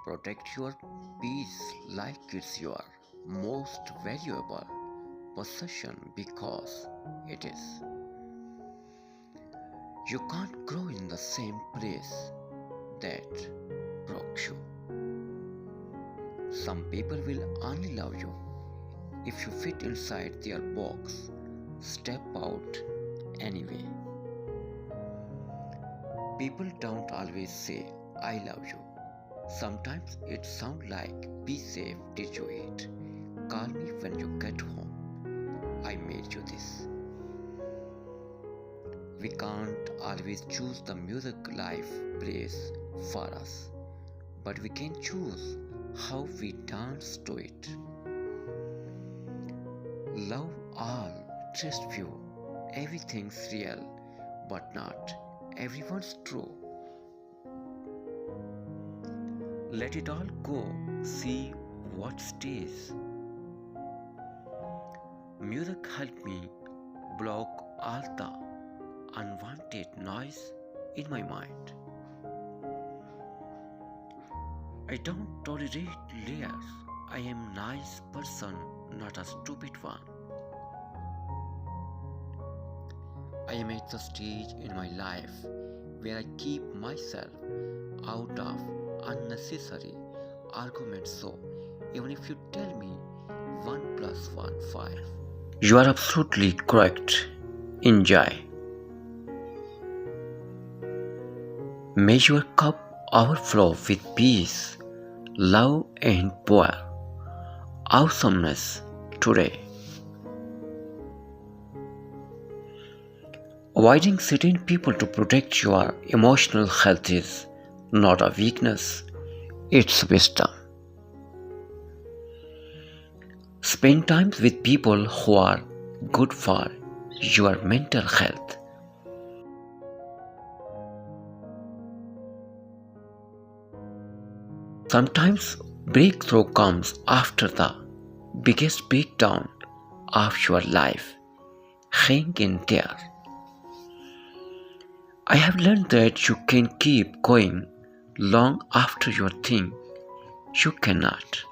Protect your peace like it's your most valuable possession because it is. You can't grow in the same place that broke you. Some people will only love you if you fit inside their box. Step out anyway. People don't always say, I love you. Sometimes it sounds like, be safe, did you eat? Call me when you get home. I made you this. We can't always choose the music life plays for us, but we can choose how we dance to it. Love all, trust few, everything's real, but not everyone's true. Let it all go, see what stays. Music helped me block all the unwanted noise in my mind. I don't tolerate layers. I am a nice person, not a stupid one. I am at the stage in my life where I keep myself out of unnecessary arguments. So, even if you tell me 1 + 1 5, you are absolutely correct. Enjoy. May your cup overflow with peace, love, and power, awesomeness today. Avoiding certain people to protect your emotional health is not a weakness, it's wisdom. Spend time with people who are good for your mental health. Sometimes breakthrough comes after the biggest breakdown of your life. Hang in there. I have learned that you can keep going long after you think you cannot.